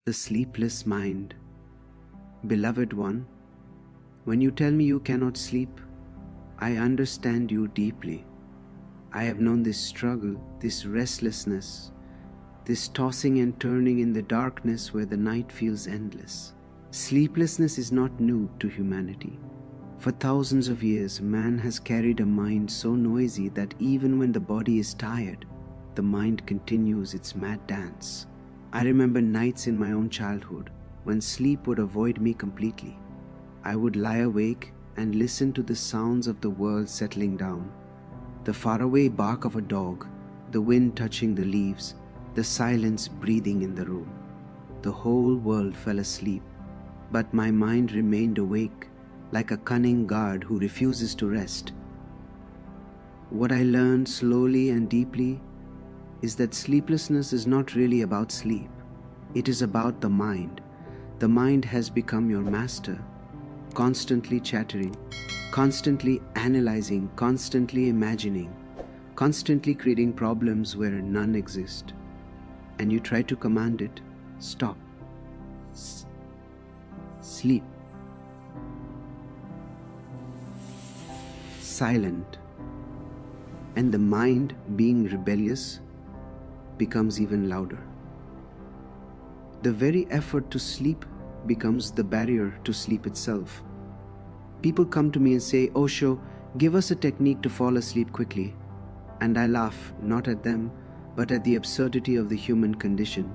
The sleepless mind. Beloved one, when you tell me you cannot sleep, I understand you deeply. I have known this struggle, this restlessness, this tossing and turning in the darkness where the night feels endless. Sleeplessness is not new to humanity. For thousands of years, man has carried a mind so noisy that even when the body is tired, the mind continues its mad dance. I remember nights in my own childhood when sleep would avoid me completely. I would lie awake and listen to the sounds of the world settling down. The faraway bark of a dog, the wind touching the leaves, the silence breathing in the room. The whole world fell asleep, but my mind remained awake like a cunning guard who refuses to rest. What I learned slowly and deeply is that sleeplessness is not really about sleep. It is about the mind. The mind has become your master, constantly chattering, constantly analyzing, constantly imagining, constantly creating problems where none exist. And you try to command it, stop, sleep, silent. And the mind, being rebellious, becomes even louder. The very effort to sleep becomes the barrier to sleep itself. People come to me and say, "Osho, give us a technique to fall asleep quickly." And I laugh, not at them, but at the absurdity of the human condition.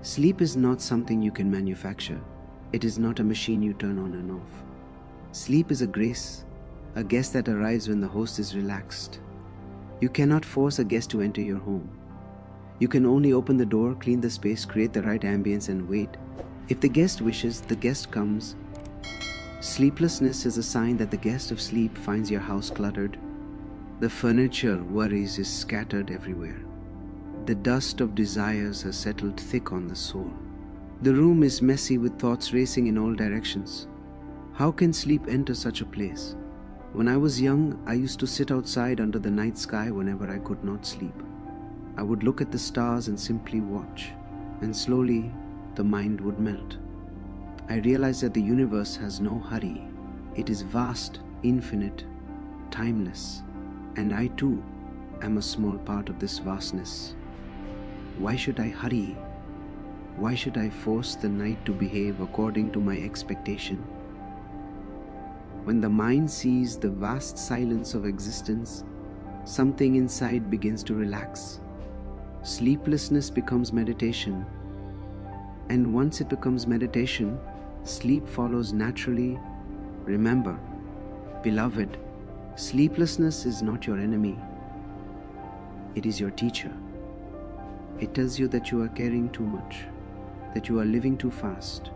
Sleep is not something you can manufacture. It is not a machine you turn on and off. Sleep is a grace, a guest that arrives when the host is relaxed. You cannot force a guest to enter your home. You can only open the door, clean the space, create the right ambience, and wait. If the guest wishes, the guest comes. Sleeplessness is a sign that the guest of sleep finds your house cluttered. The furniture worries is scattered everywhere. The dust of desires has settled thick on the soul. The room is messy with thoughts racing in all directions. How can sleep enter such a place? When I was young, I used to sit outside under the night sky whenever I could not sleep. I would look at the stars and simply watch, and slowly the mind would melt. I realized that the universe has no hurry. It is vast, infinite, timeless, and I too am a small part of this vastness. Why should I hurry? Why should I force the night to behave according to my expectation? When the mind sees the vast silence of existence, something inside begins to relax. Sleeplessness becomes meditation, and once it becomes meditation, sleep follows naturally. Remember, beloved, sleeplessness is not your enemy. It is your teacher. It tells you that you are caring too much, that you are living too fast,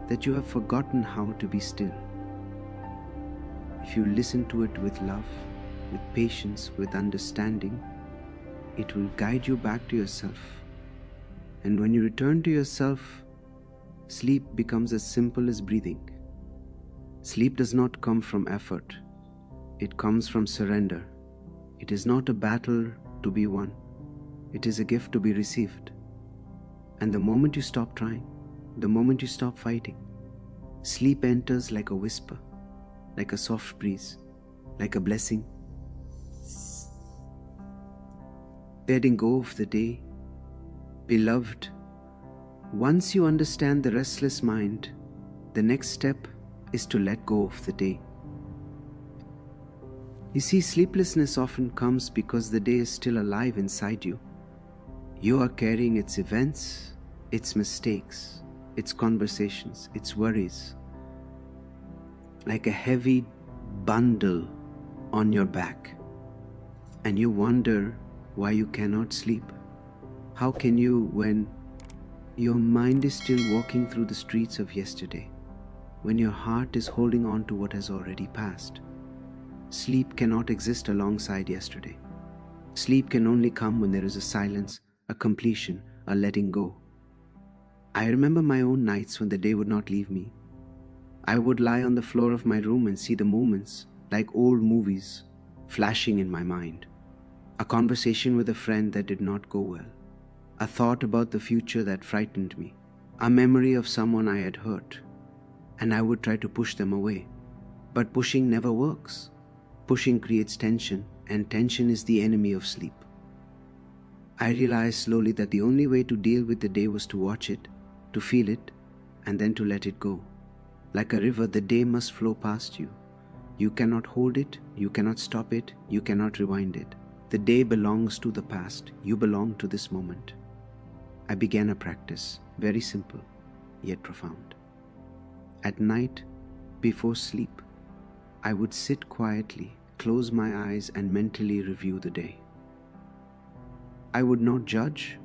that you have forgotten how to be still. If you listen to it with love, with patience, with understanding, it will guide you back to yourself. And when you return to yourself, sleep becomes as simple as breathing. Sleep does not come from effort. It comes from surrender. It is not a battle to be won. It is a gift to be received. And the moment you stop trying, the moment you stop fighting, sleep enters like a whisper, like a soft breeze, like a blessing. Letting go of the day. Beloved, once you understand the restless mind, the next step is to let go of the day. You see, sleeplessness often comes because the day is still alive inside you. You are carrying its events, its mistakes, its conversations, its worries, like a heavy bundle on your back. And you wonder why you cannot sleep. How can you when your mind is still walking through the streets of yesterday, when your heart is holding on to what has already passed? Sleep cannot exist alongside yesterday. Sleep can only come when there is a silence, a completion, a letting go. I remember my own nights when the day would not leave me. I would lie on the floor of my room and see the moments, like old movies, flashing in my mind. A conversation with a friend that did not go well. A thought about the future that frightened me. a memory of someone I had hurt, and I would try to push them away. But pushing never works. Pushing creates tension, and tension is the enemy of sleep. I realized slowly that the only way to deal with the day was to watch it, to feel it, and then to let it go. Like a river, the day must flow past you. You cannot hold it, you cannot stop it, you cannot rewind it. The day belongs to the past, you belong to this moment. I began a practice, very simple, yet profound. At night, before sleep, I would sit quietly, close my eyes, and mentally review the day. I would not judge,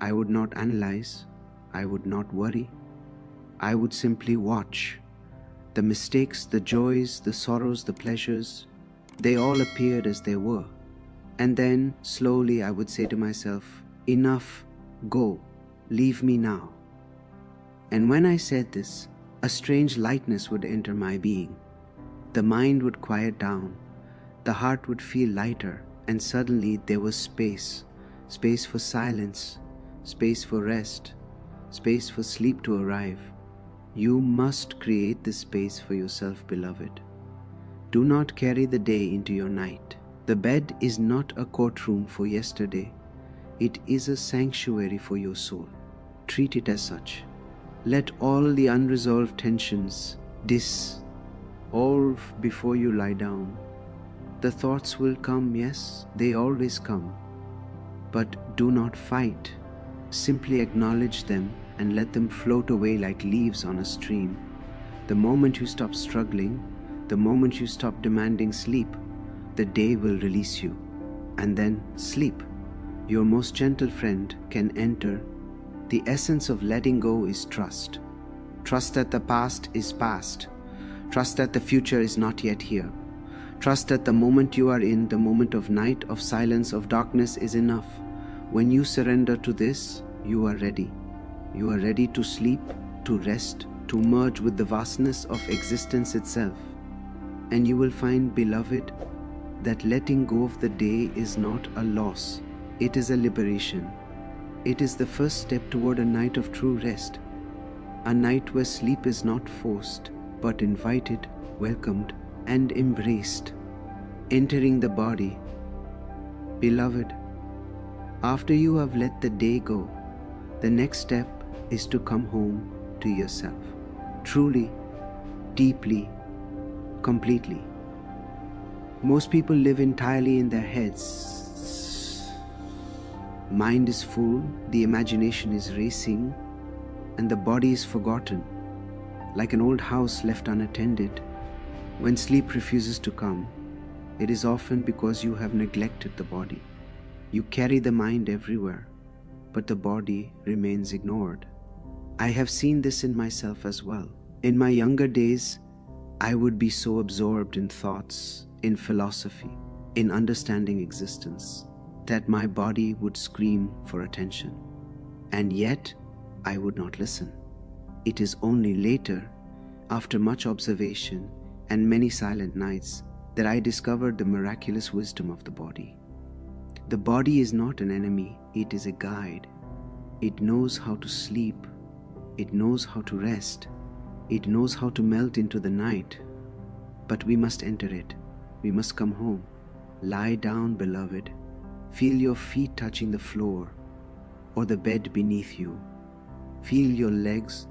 I would not analyze, I would not worry. I would simply watch. The mistakes, the joys, the sorrows, the pleasures, they all appeared as they were. And then, slowly, I would say to myself, enough, go, leave me now. And when I said this, a strange lightness would enter my being. The mind would quiet down, the heart would feel lighter, and suddenly there was space. Space for silence, space for rest, space for sleep to arrive. You must create this space for yourself, beloved. Do not carry the day into your night. The bed is not a courtroom for yesterday. It is a sanctuary for your soul. Treat it as such. Let all the unresolved tensions dissolve before you lie down. The thoughts will come, yes, they always come. But do not fight. Simply acknowledge them and let them float away like leaves on a stream. The moment you stop struggling, the moment you stop demanding sleep, the day will release you. And then sleep, your most gentle friend, can enter. The essence of letting go is trust. Trust that the past is past. Trust that the future is not yet here. Trust that the moment you are in, the moment of night, of silence, of darkness is enough. When you surrender to this, you are ready. You are ready to sleep, to rest, to merge with the vastness of existence itself. And you will find, beloved, that letting go of the day is not a loss. It is a liberation. It is the first step toward a night of true rest. A night where sleep is not forced, but invited, welcomed, and embraced. Entering the body. Beloved, after you have let the day go, the next step is to come home to yourself. Truly, deeply, completely. Most people live entirely in their heads. Mind is full, the imagination is racing, and the body is forgotten, like an old house left unattended. When sleep refuses to come, it is often because you have neglected the body. You carry the mind everywhere, but the body remains ignored. I have seen this in myself as well. In my younger days, I would be so absorbed in thoughts, in philosophy, in understanding existence, that my body would scream for attention. And yet, I would not listen. It is only later, after much observation and many silent nights, that I discovered the miraculous wisdom of the body. The body is not an enemy, it is a guide. It knows how to sleep, it knows how to rest, it knows how to melt into the night. But we must enter it, we must come home. Lie down, beloved. Feel your feet touching the floor or the bed beneath you. Feel your legs,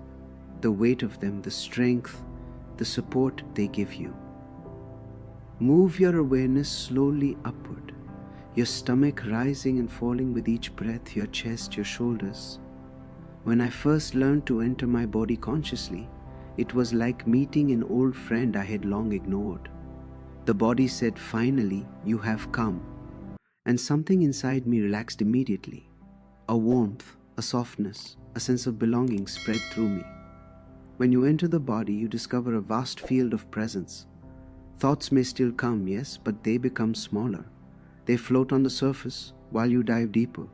the weight of them, the strength, the support they give you. Move your awareness slowly upward, your stomach rising and falling with each breath, your chest, your shoulders. When I first learned to enter my body consciously, it was like meeting an old friend I had long ignored. The body said, "Finally, you have come." And something inside me relaxed immediately. A warmth, a softness, a sense of belonging spread through me. When you enter the body, you discover a vast field of presence. Thoughts may still come, yes, but they become smaller. They float on the surface while you dive deeper.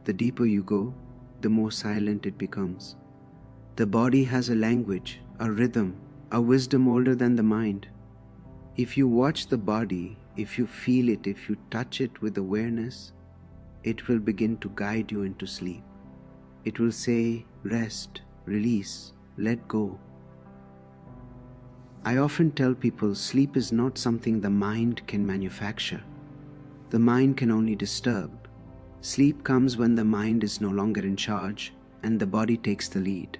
The deeper you go, the more silent it becomes. The body has a language, a rhythm, a wisdom older than the mind. If you watch the body, if you feel it, if you touch it with awareness, it will begin to guide you into sleep. It will say, "Rest, release, let go. I often tell people sleep is not something the mind can manufacture. The mind can only disturb. Sleep comes when the mind is no longer in charge and the body takes the lead.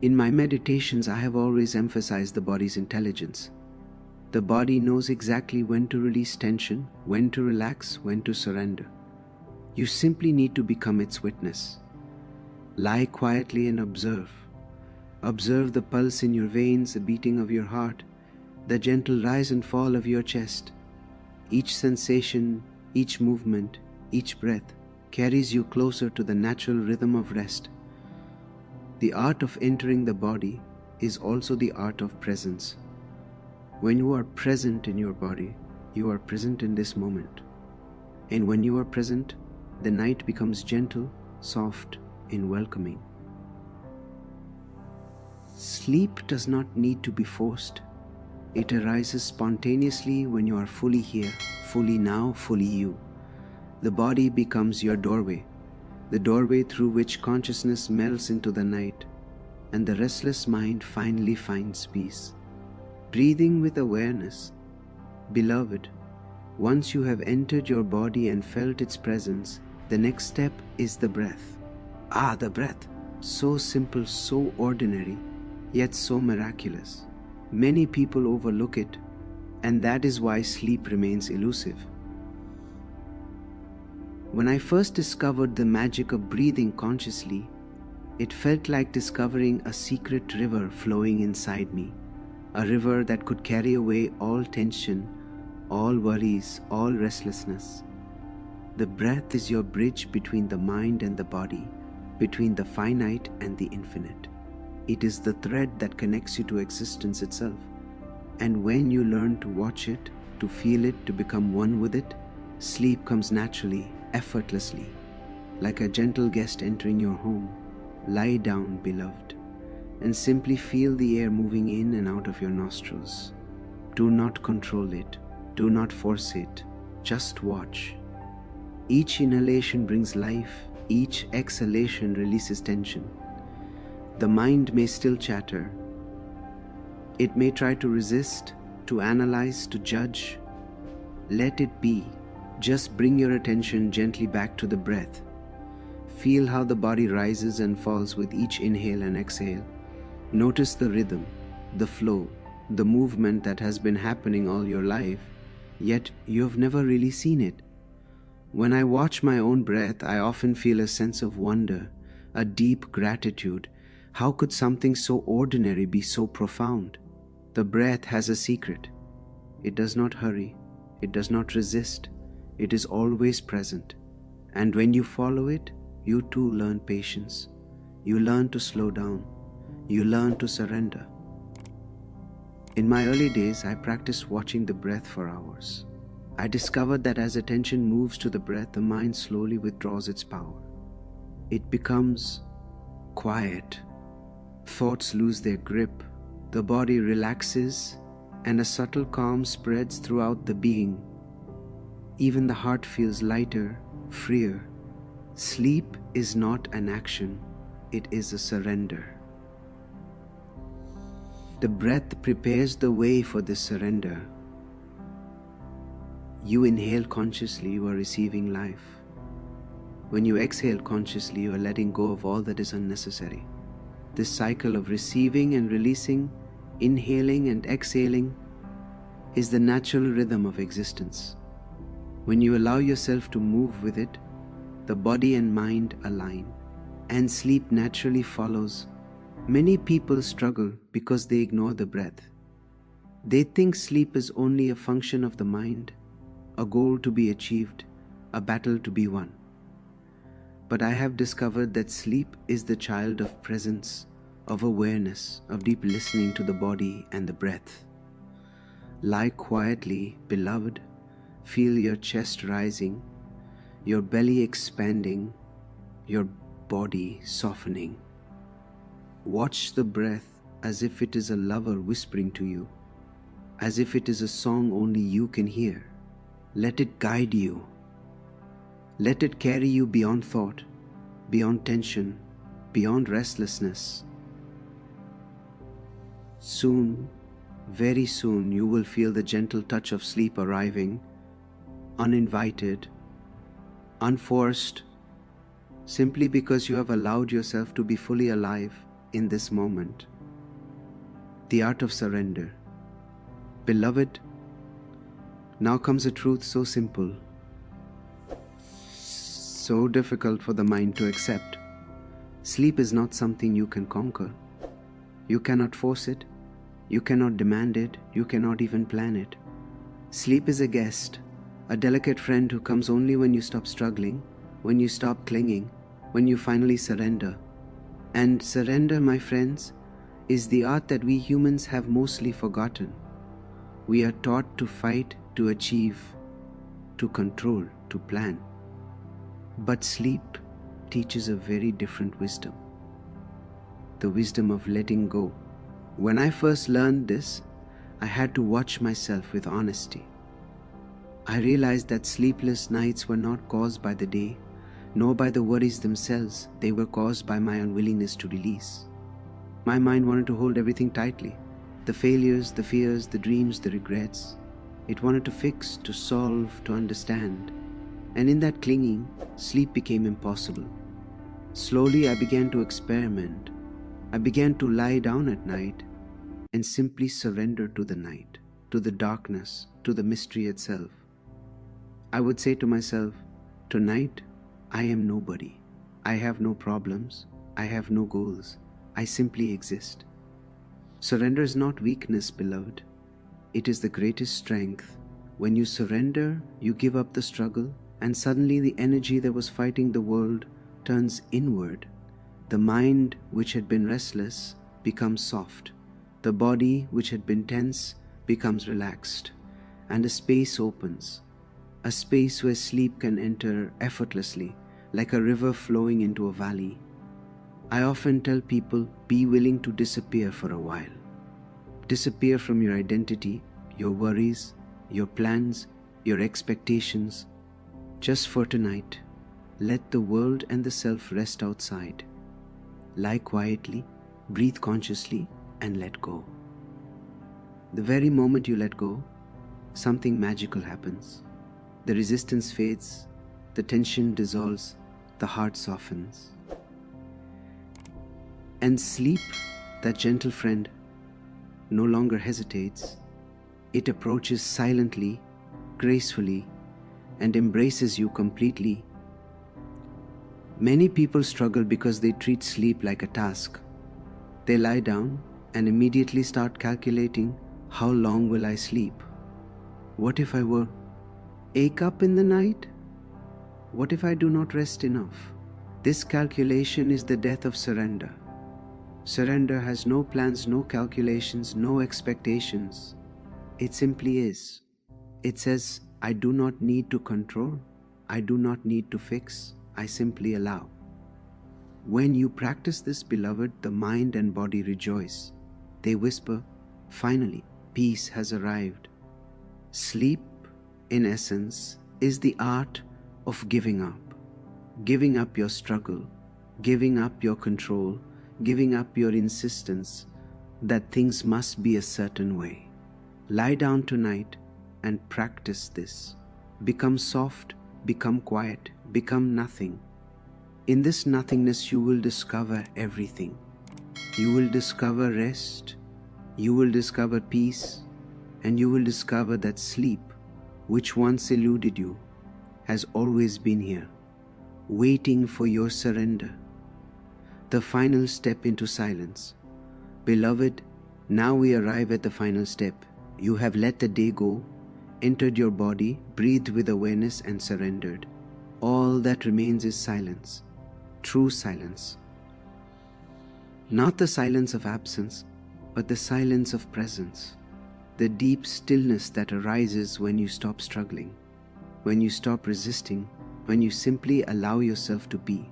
In my meditations, I have always emphasized the body's intelligence. The body knows exactly when to release tension, when to relax, when to surrender. You simply need to become its witness. Lie quietly and observe. Observe the pulse in your veins, the beating of your heart, the gentle rise and fall of your chest. Each sensation, each movement, each breath carries you closer to the natural rhythm of rest. The art of entering the body is also the art of presence. When you are present in your body, you are present in this moment. And when you are present, the night becomes gentle, soft, and welcoming. Sleep does not need to be forced. It arises spontaneously when you are fully here, fully now, fully you. The body becomes your doorway, the doorway through which consciousness melts into the night, and the restless mind finally finds peace. Breathing with awareness. Beloved, once you have entered your body and felt its presence, the next step is the breath. The breath. So simple, so ordinary, yet so miraculous. Many people overlook it, and that is why sleep remains elusive. When I first discovered the magic of breathing consciously, it felt like discovering a secret river flowing inside me. A river that could carry away all tension, all worries, all restlessness. The breath is your bridge between the mind and the body, between the finite and the infinite. It is the thread that connects you to existence itself. And when you learn to watch it, to feel it, to become one with it, sleep comes naturally, effortlessly. Like a gentle guest entering your home, lie down, beloved, and simply feel the air moving in and out of your nostrils. Do not control it. Do not force it. Just watch. Each inhalation brings life. Each exhalation releases tension. The mind may still chatter. It may try to resist, to analyze, to judge. Let it be. Just bring your attention gently back to the breath. Feel how the body rises and falls with each inhale and exhale. Notice the rhythm, the flow, the movement that has been happening all your life, yet you have never really seen it. When I watch my own breath, I often feel a sense of wonder, a deep gratitude. How could something so ordinary be so profound? The breath has a secret. It does not hurry. It does not resist. It is always present. And when you follow it, you too learn patience. You learn to slow down. You learn to surrender. In my early days, I practiced watching the breath for hours. I discovered that as attention moves to the breath, the mind slowly withdraws its power. It becomes quiet. Thoughts lose their grip. The body relaxes, and a subtle calm spreads throughout the being. Even the heart feels lighter, freer. Sleep is not an action, it is a surrender. The breath prepares the way for this surrender. You inhale consciously, you are receiving life. When you exhale consciously, you are letting go of all that is unnecessary. This cycle of receiving and releasing, inhaling and exhaling, is the natural rhythm of existence. When you allow yourself to move with it, the body and mind align, and sleep naturally follows. Many people struggle because they ignore the breath. They think sleep is only a function of the mind, a goal to be achieved, a battle to be won. But I have discovered that sleep is the child of presence, of awareness, of deep listening to the body and the breath. Lie quietly, beloved. Feel your chest rising, your belly expanding, your body softening. Watch the breath as if it is a lover whispering to you, as if it is a song only you can hear. Let it guide you. Let it carry you beyond thought, beyond tension, beyond restlessness. Soon, very soon, you will feel the gentle touch of sleep arriving, uninvited, unforced, simply because you have allowed yourself to be fully alive in this moment. The art of surrender. Beloved, now comes a truth so simple, so difficult for the mind to accept. Sleep is not something you can conquer. You cannot force it. You cannot demand it. You cannot even plan it. Sleep is a guest, a delicate friend who comes only when you stop struggling, when you stop clinging, when you finally surrender. And surrender, my friends, is the art that we humans have mostly forgotten. We are taught to fight, to achieve, to control, to plan. But sleep teaches a very different wisdom. The wisdom of letting go. When I first learned this, I had to watch myself with honesty. I realized that sleepless nights were not caused by the day, nor by the worries themselves. They were caused by my unwillingness to release. My mind wanted to hold everything tightly. The failures, the fears, the dreams, the regrets. It wanted to fix, to solve, to understand. And in that clinging, sleep became impossible. Slowly I began to experiment. I began to lie down at night and simply surrender to the night, to the darkness, to the mystery itself. I would say to myself, tonight I am nobody. I have no problems. I have no goals. I simply exist. Surrender is not weakness, beloved. It is the greatest strength. When you surrender, you give up the struggle, and suddenly the energy that was fighting the world turns inward. The mind, which had been restless, becomes soft. The body, which had been tense, becomes relaxed. And a space opens. A space where sleep can enter effortlessly, like a river flowing into a valley. I often tell people, be willing to disappear for a while. Disappear from your identity, your worries, your plans, your expectations. Just for tonight, let the world and the self rest outside. Lie quietly, breathe consciously, and let go. The very moment you let go, something magical happens. The resistance fades, the tension dissolves, the heart softens. And sleep, that gentle friend, no longer hesitates. It approaches silently, gracefully, and embraces you completely. Many people struggle because they treat sleep like a task. They lie down and immediately start calculating, how long will I sleep? What if I wake up in the night? What if I do not rest enough? This calculation is the death of surrender. Surrender has no plans, no calculations, no expectations. It simply is. It says, I do not need to control. I do not need to fix. I simply allow. When you practice this, beloved, the mind and body rejoice. They whisper, finally, peace has arrived. Sleep, in essence, is the art of giving up. Giving up your struggle, giving up your control, giving up your insistence that things must be a certain way. Lie down tonight and practice this. Become soft, become quiet, become nothing. In this nothingness, you will discover everything. You will discover rest, you will discover peace, and you will discover that sleep, which once eluded you, has always been here, waiting for your surrender. The final step into silence. Beloved, now we arrive at the final step. You have let the day go, entered your body, breathed with awareness, and surrendered. All that remains is silence, true silence. Not the silence of absence, but the silence of presence. The deep stillness that arises when you stop struggling, when you stop resisting, when you simply allow yourself to be.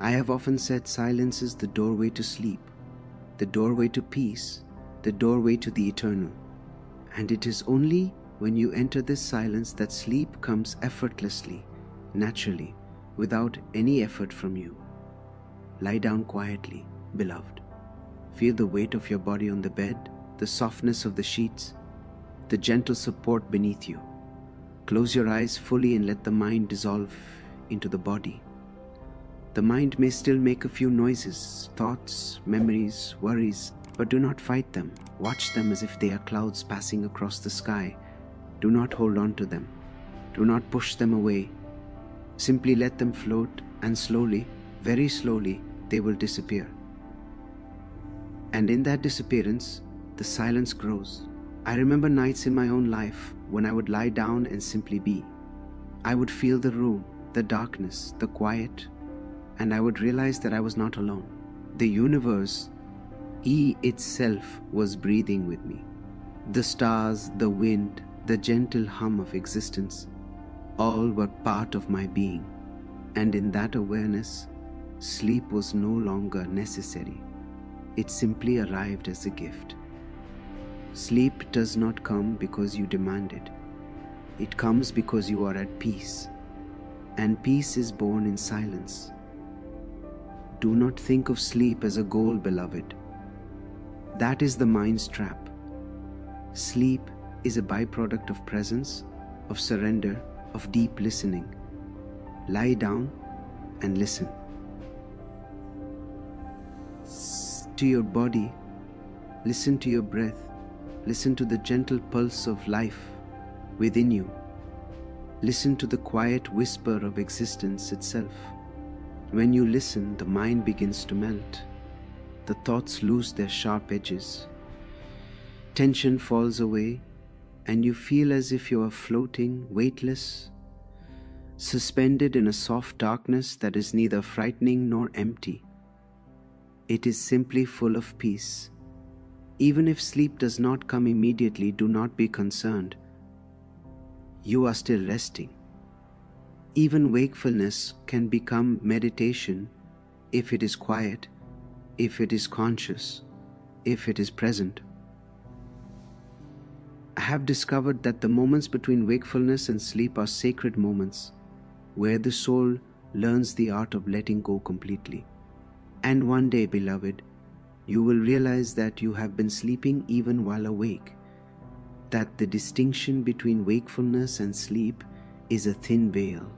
I have often said silence is the doorway to sleep, the doorway to peace, the doorway to the eternal. And it is only when you enter this silence that sleep comes effortlessly, naturally, without any effort from you. lie down quietly, beloved. Feel the weight of your body on the bed, the softness of the sheets, the gentle support beneath you. Close your eyes fully and let the mind dissolve into the body. The mind may still make a few noises, thoughts, memories, worries, but do not fight them. Watch them as if they are clouds passing across the sky. Do not hold on to them. Do not push them away. Simply let them float, and slowly, very slowly, they will disappear. And in that disappearance, the silence grows. I remember nights in my own life when I would lie down and simply be. I would feel the room, the darkness, the quiet, and I would realize that I was not alone. The universe, itself, was breathing with me. The stars, the wind, the gentle hum of existence, all were part of my being. And in that awareness, sleep was no longer necessary. It simply arrived as a gift. Sleep does not come because you demand it. It comes because you are at peace. And peace is born in silence. Do not think of sleep as a goal, beloved. That is the mind's trap. Sleep is a byproduct of presence, of surrender, of deep listening. Lie down and listen. To your body, listen to your breath, listen to the gentle pulse of life within you. Listen to the quiet whisper of existence itself. When you listen, the mind begins to melt. The thoughts lose their sharp edges. Tension falls away, and you feel as if you are floating, weightless, suspended in a soft darkness that is neither frightening nor empty. It is simply full of peace. Even if sleep does not come immediately, do not be concerned. You are still resting. Even wakefulness can become meditation if it is quiet, if it is conscious, if it is present. I have discovered that the moments between wakefulness and sleep are sacred moments where the soul learns the art of letting go completely. And one day, beloved, you will realize that you have been sleeping even while awake, that the distinction between wakefulness and sleep is a thin veil,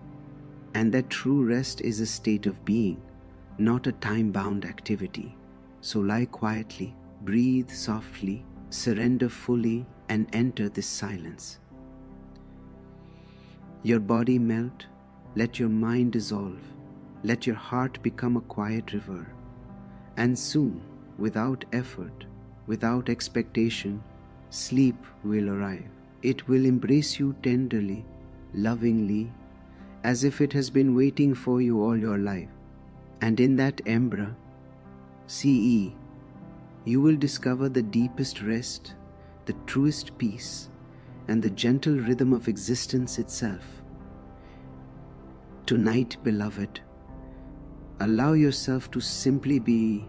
and that true rest is a state of being, not a time-bound activity. So lie quietly, breathe softly, surrender fully, and enter this silence. Your body melt, let your mind dissolve, let your heart become a quiet river, and soon, without effort, without expectation, sleep will arrive. It will embrace you tenderly, lovingly, as if it has been waiting for you all your life. And in that embrace, you will discover the deepest rest, the truest peace, and the gentle rhythm of existence itself. Tonight, beloved, allow yourself to simply be